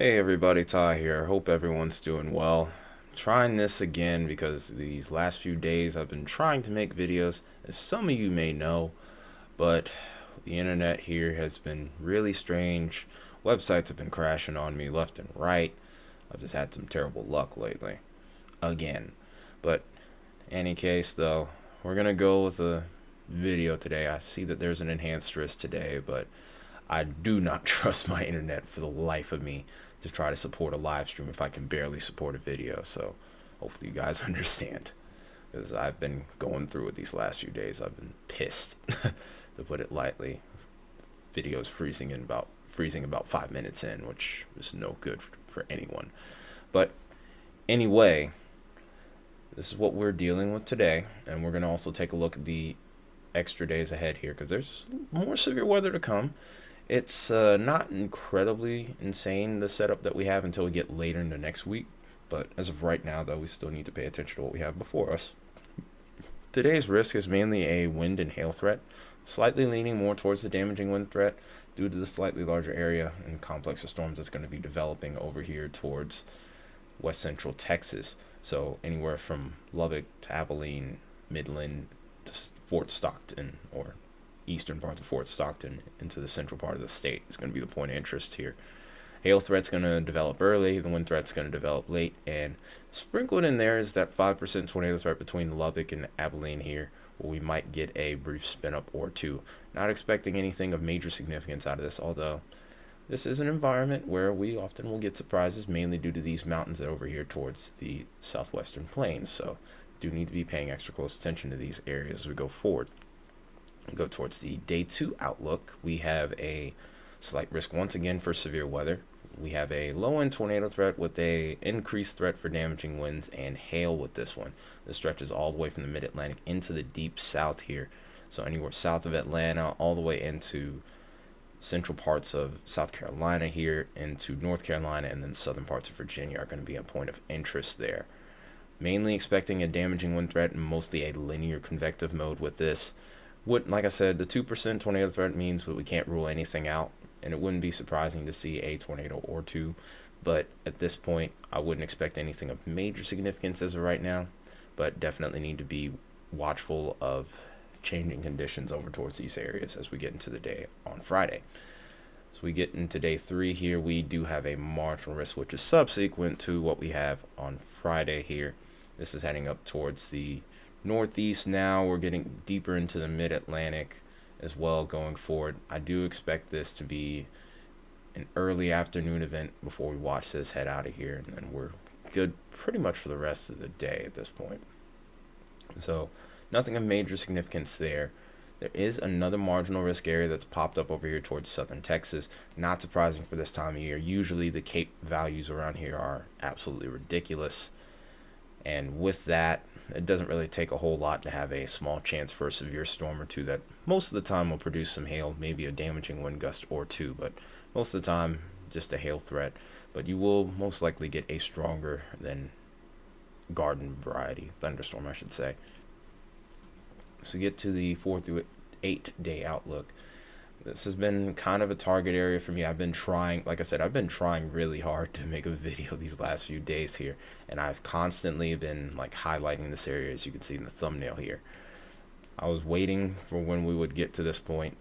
Hey everybody, Ty here. Hope everyone's doing well. Trying this again because these last few days I've been trying to make videos, as some of you may know, but the internet here has been really strange. Websites have been crashing on me left and right. I've just had some terrible luck lately. Again. But in any case though, we're gonna go with a video today. I see that there's an enhanced risk today, but I do not trust my internet for the life of me to try to support a live stream if I can barely support a video. So hopefully you guys understand, because I've been going through it these last few days. I've been pissed, to put it lightly. Videos freezing about 5 minutes in, which is no good for anyone. But anyway, this is what we're dealing with today, and we're gonna also take a look at the extra days ahead here because there's more severe weather to come. It's not incredibly insane, the setup that we have, until we get later into next week. But as of right now, though, we still need to pay attention to what we have before us. Today's risk is mainly a wind and hail threat, slightly leaning more towards the damaging wind threat due to the slightly larger area and complex of storms that's going to be developing over here towards west central Texas. So anywhere from Lubbock to Abilene, Midland to Fort Stockton, or eastern parts of Fort Stockton into the central part of the state is going to be the point of interest here. Hail threat's going to develop early, the wind threat's going to develop late, and sprinkled in there is that 5% tornado threat between Lubbock and Abilene here, where we might get a brief spin up or two. Not expecting anything of major significance out of this, although this is an environment where we often will get surprises, mainly due to these mountains over here towards the southwestern plains. So do need to be paying extra close attention to these areas as we go forward. Go towards the day 2 outlook. We have a slight risk once again for severe weather. We have a low end tornado threat with a increased threat for damaging winds and hail with this one. This stretches all the way from the mid-Atlantic into the deep south here. So anywhere south of Atlanta all the way into central parts of South Carolina here into North Carolina, and then southern parts of Virginia are going to be a point of interest there. Mainly expecting a damaging wind threat and mostly a linear convective mode with this. Like I said, the 2% tornado threat means that we can't rule anything out, and it wouldn't be surprising to see a tornado or two. But at this point, I wouldn't expect anything of major significance as of right now, but definitely need to be watchful of changing conditions over towards these areas as we get into the day on Friday. So we get into day 3 here, we do have a marginal risk, which is subsequent to what we have on Friday here. This is heading up towards the northeast now. We're getting deeper into the mid-Atlantic as well going forward. I do expect this to be an early afternoon event before we watch this head out of here, and then we're good pretty much for the rest of the day at this point. So nothing of major significance there. There is another marginal risk area that's popped up over here towards southern Texas. Not surprising for this time of year. Usually the Cape values around here are absolutely ridiculous, and with that, it doesn't really take a whole lot to have a small chance for a severe storm or two that most of the time will produce some hail, maybe a damaging wind gust or two, but most of the time just a hail threat. But you will most likely get a stronger than garden variety thunderstorm, I should say. So get to the 4 through 8 day outlook. This has been kind of a target area for me. I've been trying, like I said, I've been trying really hard to make a video these last few days here, and I've constantly been like highlighting this area, as you can see in the thumbnail here. I was waiting for when we would get to this point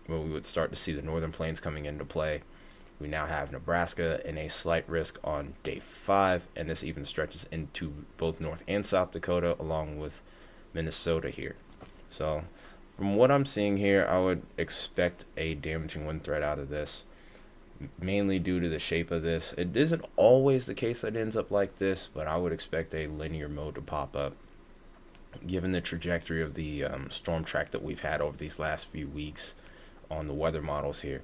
where we would start to see the northern plains coming into play. We now have Nebraska in a slight risk on day 5, and this even stretches into both North and South Dakota along with Minnesota here. So from what I'm seeing here, I would expect a damaging wind threat out of this, mainly due to the shape of this. It isn't always the case that it ends up like this, but I would expect a linear mode to pop up, given the trajectory of the storm track that we've had over these last few weeks on the weather models here.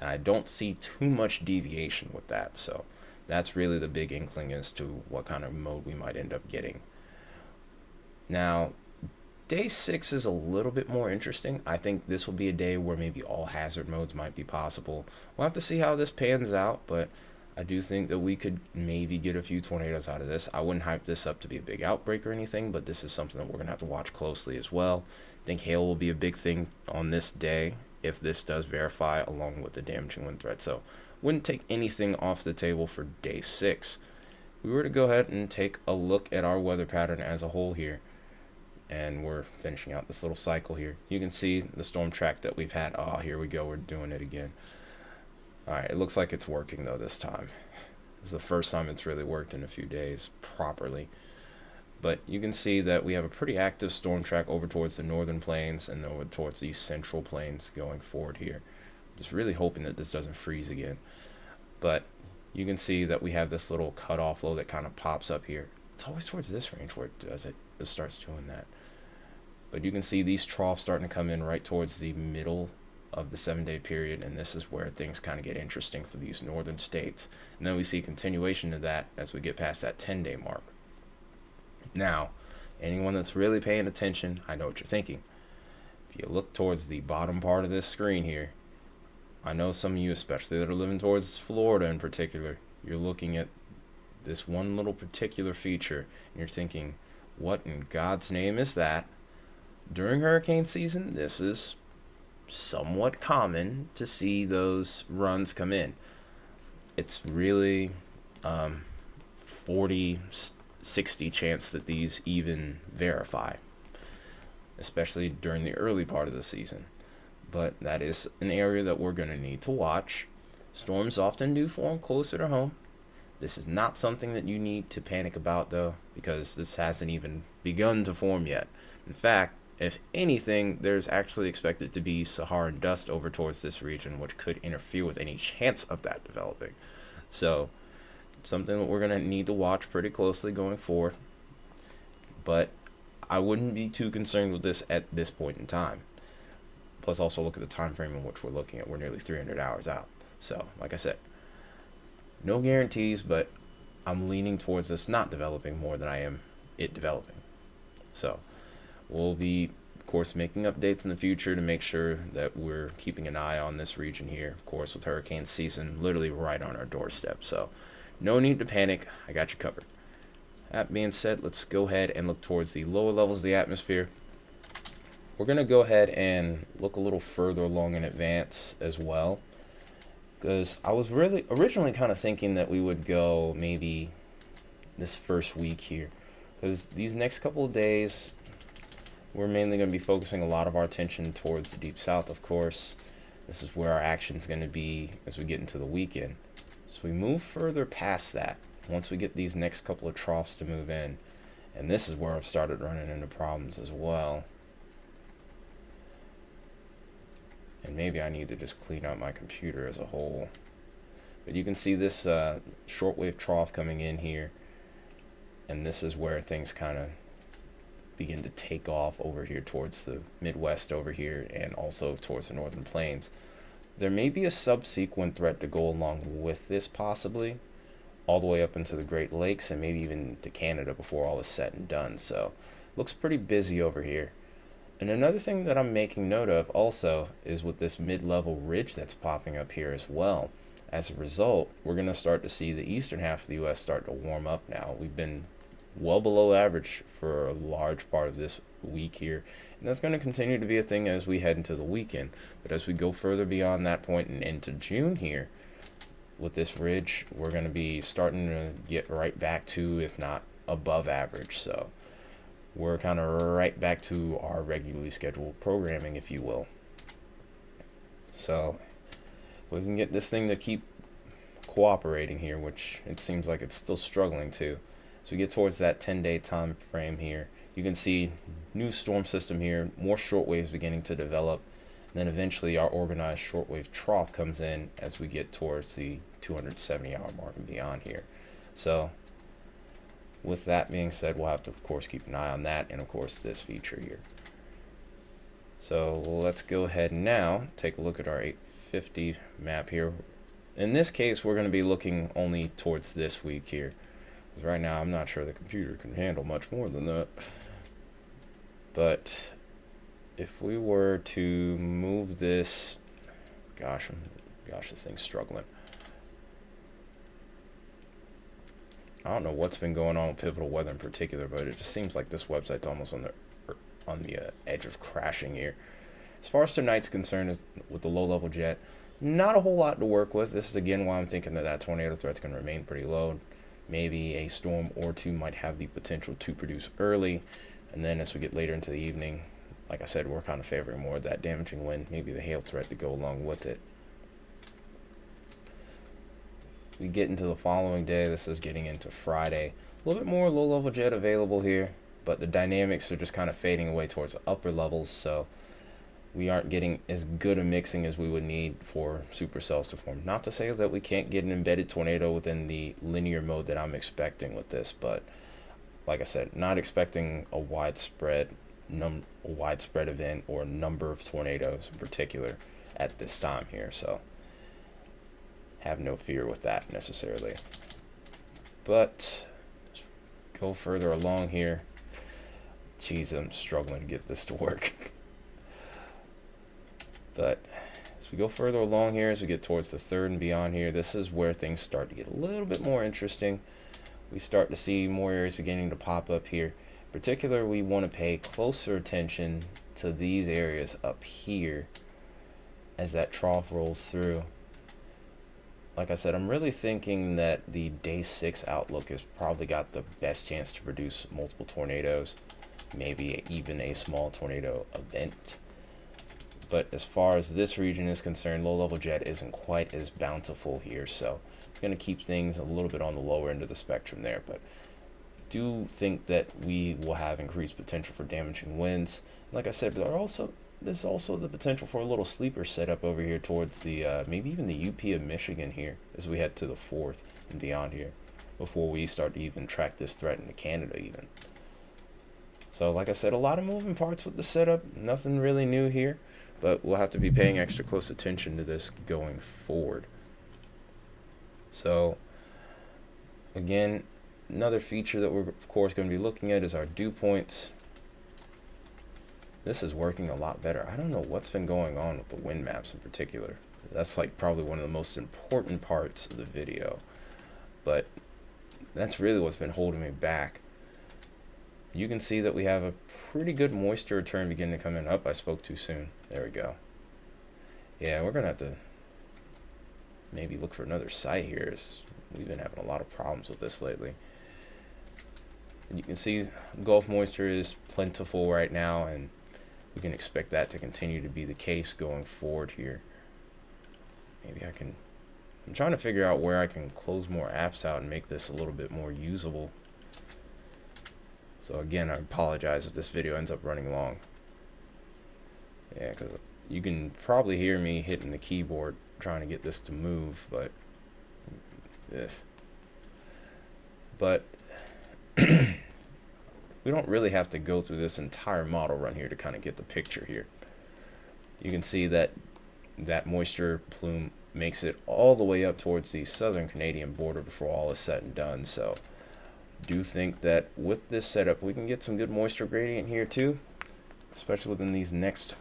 And I don't see too much deviation with that, so that's really the big inkling as to what kind of mode we might end up getting. Now, day 6 is a little bit more interesting. I think this will be a day where maybe all hazard modes might be possible. We'll have to see how this pans out, but I do think that we could maybe get a few tornadoes out of this. I wouldn't hype this up to be a big outbreak or anything, but this is something that we're going to have to watch closely as well. I think hail will be a big thing on this day if this does verify along with the damaging wind threat. So wouldn't take anything off the table for day 6. We were to go ahead and take a look at our weather pattern as a whole here, and we're finishing out this little cycle here. You can see the storm track that we've had. Oh, here we go, we're doing it again. Alright, it looks like it's working though this time. This is the first time it's really worked in a few days properly. But you can see that we have a pretty active storm track over towards the northern plains and over towards the central plains going forward here. Just really hoping that this doesn't freeze again. But you can see that we have this little cutoff low that kind of pops up here. It's always towards this range where it does it. It starts doing that. But you can see these troughs starting to come in right towards the middle of the 7-day period, and this is where things kind of get interesting for these northern states. And then we see continuation of that as we get past that 10-day mark. Now, anyone that's really paying attention, I know what you're thinking. If you look towards the bottom part of this screen here, I know some of you, especially that are living towards Florida in particular, you're looking at this one little particular feature, and you're thinking, what in God's name is that? During hurricane season, this is somewhat common to see those runs come in. It's really 40-60 chance that these even verify, especially during the early part of the season. But that is an area that we're going to need to watch. Storms often do form closer to home. This is not something that you need to panic about though, because this hasn't even begun to form yet. In fact, if anything, there's actually expected to be Saharan dust over towards this region, which could interfere with any chance of that developing. So, something that we're going to need to watch pretty closely going forward. But I wouldn't be too concerned with this at this point in time. Plus, also look at the time frame in which we're looking at. We're nearly 300 hours out. So, like I said, no guarantees, but I'm leaning towards this not developing more than I am it developing. So, we'll be, of course, making updates in the future to make sure that we're keeping an eye on this region here. Of course, with hurricane season literally right on our doorstep. So, no need to panic. I got you covered. That being said, let's go ahead and look towards the lower levels of the atmosphere. We're going to go ahead and look a little further along in advance as well, because I was really originally kind of thinking that we would go maybe this first week here, because these next couple of days we're mainly going to be focusing a lot of our attention towards the deep south. Of course, this is where our action is going to be as we get into the weekend. So we move further past that once we get these next couple of troughs to move in, and this is where I've started running into problems as well. And maybe I need to just clean out my computer as a whole. But you can see this shortwave trough coming in here, and this is where things kind of begin to take off over here towards the Midwest over here, and also towards the northern plains. There may be a subsequent threat to go along with this, possibly all the way up into the Great Lakes and maybe even to Canada before all is said and done. So looks pretty busy over here. And another thing that I'm making note of also is with this mid-level ridge that's popping up here as well. As a result, we're going to start to see the eastern half of the U.S. start to warm up now. We've been well below average for a large part of this week here, and that's going to continue to be a thing as we head into the weekend. But as we go further beyond that point and into June here, with this ridge, we're going to be starting to get right back to, if not above average. So we're kind of right back to our regularly scheduled programming, if you will. So if we can get this thing to keep cooperating here, which it seems like it's still struggling to, so we get towards that 10-day time frame here, you can see new storm system here, more shortwaves beginning to develop, and then eventually our organized shortwave trough comes in as we get towards the 270-hour mark and beyond here. So with that being said, we'll have to, of course, keep an eye on that, and of course this feature here. So let's go ahead and now take a look at our 850 map here. In this case, we're going to be looking only towards this week here, because right now I'm not sure the computer can handle much more than that. But if we were to move this, gosh, this thing's struggling. I don't know what's been going on with Pivotal Weather in particular, but it just seems like this website's almost on the edge of crashing here. As far as tonight's concerned with the low-level jet, Not a whole lot to work with. This is again why I'm thinking that tornado threat's going to remain pretty low. Maybe a storm or two might have the potential to produce early, and then as we get later into the evening, like I said, we're kind of favoring more of that damaging wind, maybe the hail threat to go along with it. We get into the following day. This is getting into Friday. A little bit more low-level jet available here, but the dynamics are just kind of fading away towards the upper levels, so we aren't getting as good a mixing as we would need for supercells to form. Not to say that we can't get an embedded tornado within the linear mode that I'm expecting with this, but like I said, not expecting a widespread event or number of tornadoes in particular at this time here, so have no fear with that necessarily. But go further along here. Jeez, I'm struggling to get this to work. But as we go further along here, as we get towards the 3rd and beyond here, this is where things start to get a little bit more interesting. We start to see more areas beginning to pop up here. In particular, we want to pay closer attention to these areas up here as that trough rolls through. Like I said, I'm really thinking that the day 6 outlook has probably got the best chance to produce multiple tornadoes, maybe even a small tornado event. But as far as this region is concerned, low-level jet isn't quite as bountiful here, so it's going to keep things a little bit on the lower end of the spectrum there. But do think that we will have increased potential for damaging winds. Like I said, there's also the potential for a little sleeper setup over here towards the maybe even the UP of Michigan here as we head to the 4th and beyond here, before we start to even track this threat into Canada even. So like I said, a lot of moving parts with the setup, nothing really new here, but we'll have to be paying extra close attention to this going forward. So again, another feature that we're of course going to be looking at is our dew points. This is working a lot better. I don't know what's been going on with the wind maps in particular. That's like probably one of the most important parts of the video, but that's really what's been holding me back. You can see that we have a pretty good moisture return beginning to come in. Up, I spoke too soon. There we go. Yeah, we're gonna have to maybe look for another site here. We've been having a lot of problems with this lately. And you can see Gulf moisture is plentiful right now, and we can expect that to continue to be the case going forward here. Maybe I'm trying to figure out where I can close more apps out and make this a little bit more usable. So again, I apologize if this video ends up running long. Yeah, because you can probably hear me hitting the keyboard trying to get this to move, but we don't really have to go through this entire model run here to kind of get the picture here. You can see that that moisture plume makes it all the way up towards the southern Canadian border before all is said and done. So do think that with this setup we can get some good moisture gradient here too, especially within these next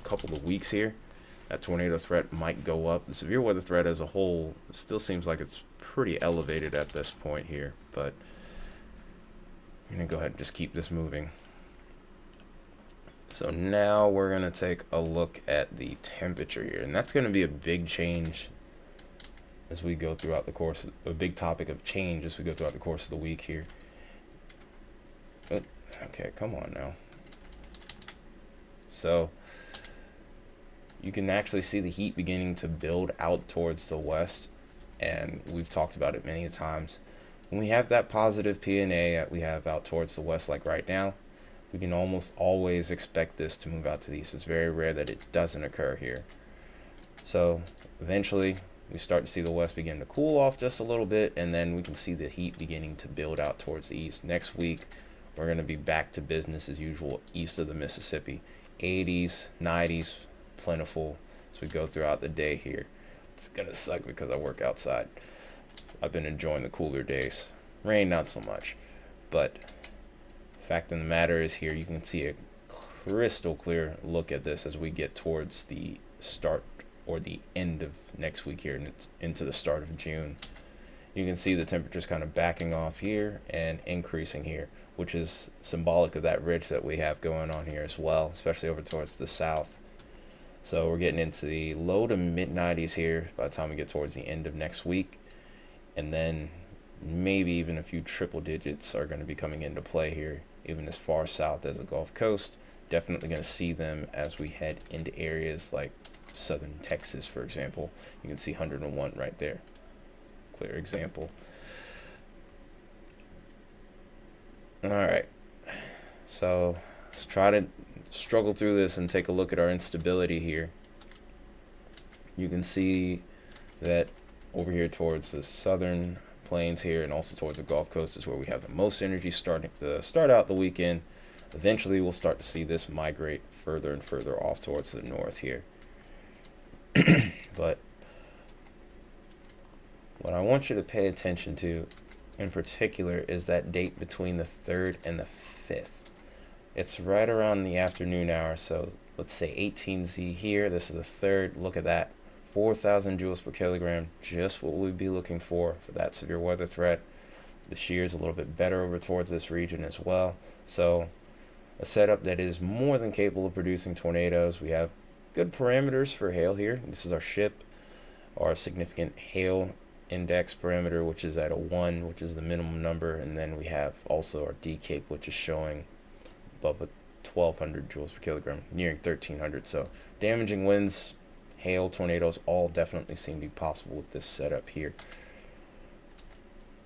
couple of weeks here. That tornado threat might go up. The severe weather threat as a whole still seems like it's pretty elevated at this point here, but I'm gonna go ahead and just keep this moving. So now we're gonna take a look at the temperature here, and that's gonna be a big change as we go throughout the course, a big topic of change as we go throughout the course of the week here. But, okay, come on now. So you can actually see the heat beginning to build out towards the west, and we've talked about it many times. When we have that positive PNA that we have out towards the west like right now, we can almost always expect this to move out to the east. It's very rare that it doesn't occur here. So eventually we start to see the west begin to cool off just a little bit, and then we can see the heat beginning to build out towards the east. Next week we're going to be back to business as usual east of the Mississippi. 80s, 90s, plentiful as we go throughout the day here. It's gonna suck because I work outside. I've been enjoying the cooler days. Rain not so much, but fact of the matter is here you can see a crystal clear look at this as we get towards the start or the end of next week here, and it's into the start of June. You can see the temperatures kind of backing off here and increasing here, which is symbolic of that ridge that we have going on here as well, especially over towards the south. So we're getting into the low to mid 90s here by the time we get towards the end of next week. And then maybe even a few triple digits are going to be coming into play here, even as far south as the Gulf Coast. Definitely going to see them as we head into areas like southern Texas, for example. You can see 101 right there. Clear example. All right. So let's try to struggle through this and take a look at our instability here. You can see that over here towards the southern plains here and also towards the Gulf Coast is where we have the most energy starting to start out the weekend. Eventually we'll start to see this migrate further and further off towards the north here. But what I want you to pay attention to in particular is that date between the 3rd and the 5th. It's right around the afternoon hour, so let's say 18Z here. This is the 3rd. Look at that. 4,000 joules per kilogram, just what we'd be looking for that severe weather threat. The shear is a little bit better over towards this region as well. So a setup that is more than capable of producing tornadoes. We have good parameters for hail here. This is our SHIP, our significant hail index parameter, which is at a 1, which is the minimum number. And then we have also our DCAPE, which is showing above a 1,200 joules per kilogram, nearing 1,300. So damaging winds, hail, tornadoes, all definitely seem to be possible with this setup here.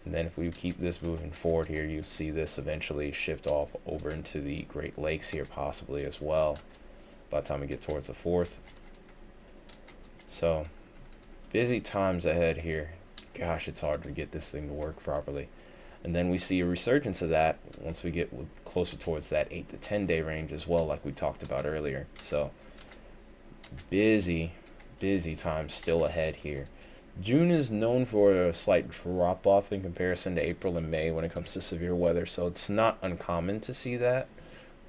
And then if we keep this moving forward here, you see this eventually shift off over into the Great Lakes here possibly as well by the time we get towards the 4th. So busy times ahead here. Gosh, it's hard to get this thing to work properly. And then we see a resurgence of that once we get closer towards that 8 to 10 day range as well, like we talked about earlier. So busy times still ahead here. June is known for a slight drop off in comparison to April and May when it comes to severe weather, so it's not uncommon to see that.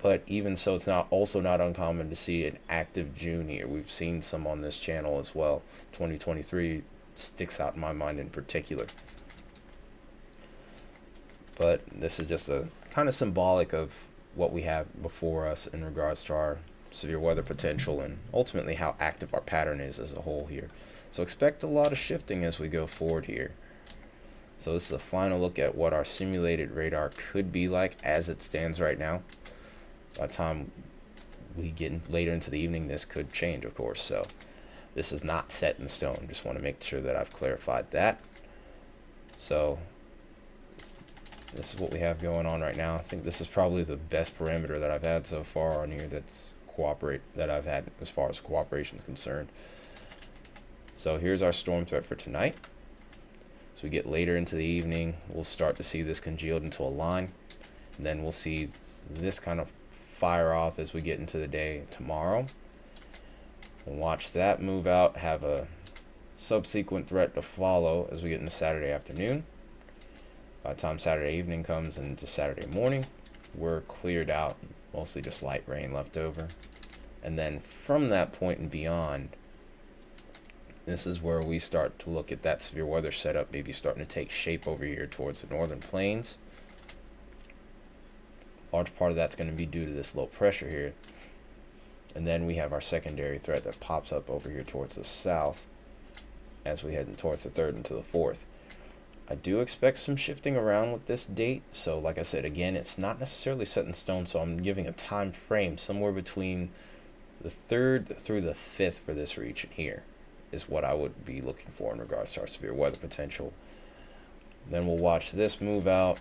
But even so, it's also not uncommon to see an active June here. We've seen some on this channel as well. 2023 sticks out in my mind in particular. But this is just a kind of symbolic of what we have before us in regards to our severe weather potential and ultimately how active our pattern is as a whole here. So expect a lot of shifting as we go forward here. So this is a final look at what our simulated radar could be like as it stands right now. By the time we get later into the evening, this could change, of course. So this is not set in stone. Just want to make sure that I've clarified that. So this is what we have going on right now. I think this is probably the best parameter that I've had so far on here that I've had as far as cooperation is concerned. So here's our storm threat for tonight. So we get later into the evening, we'll start to see this congealed into a line. And then we'll see this kind of fire off as we get into the day tomorrow. We'll watch that move out, have a subsequent threat to follow as we get into Saturday afternoon. By the time Saturday evening comes into Saturday morning, we're cleared out, mostly just light rain left over. And then from that point and beyond, this is where we start to look at that severe weather setup maybe starting to take shape over here towards the northern plains. Large part of that's going to be due to this low pressure here. And then we have our secondary threat that pops up over here towards the south as we head towards the 3rd and to the 4th. I do expect some shifting around with this date. So like I said, again, it's not necessarily set in stone. So I'm giving a time frame somewhere between the 3rd through the 5th for this region here is what I would be looking for in regards to our severe weather potential. Then we'll watch this move out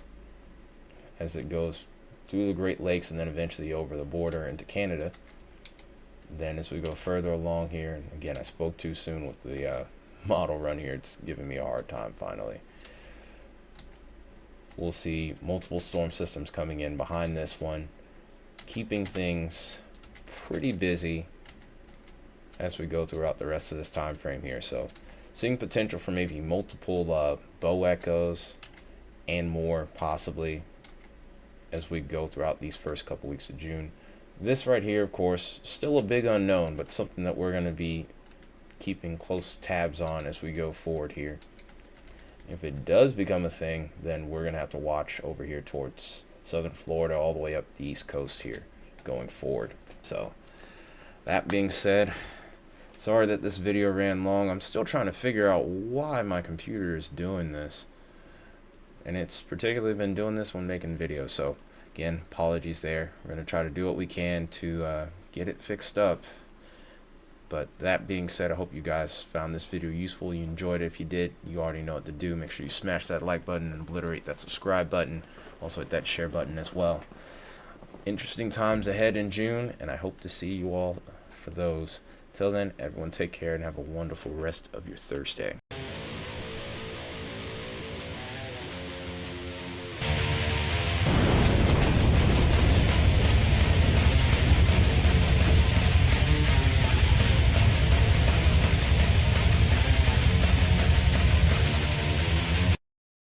as it goes through the Great Lakes and then eventually over the border into Canada. Then as we go further along here, and again, I spoke too soon with the model run here. It's giving me a hard time finally. We'll see multiple storm systems coming in behind this one, keeping things pretty busy as we go throughout the rest of this time frame here. So seeing potential for maybe multiple bow echoes and more possibly as we go throughout these first couple weeks of June. This right here, of course, still a big unknown, but something that we're going to be keeping close tabs on as we go forward here. If it does become a thing, then we're going to have to watch over here towards southern Florida all the way up the East Coast here going forward. So that being said, Sorry that this video ran long. I'm still trying to figure out why my computer is doing this. And it's particularly been doing this when making videos. So again, apologies there. We're going to try to do what we can to get it fixed up. But that being said, I hope you guys found this video useful. You enjoyed it. If you did, you already know what to do. Make sure you smash that like button and obliterate that subscribe button. Also hit that share button as well. Interesting times ahead in June, and I hope to see you all for those. Till then, everyone take care and have a wonderful rest of your Thursday.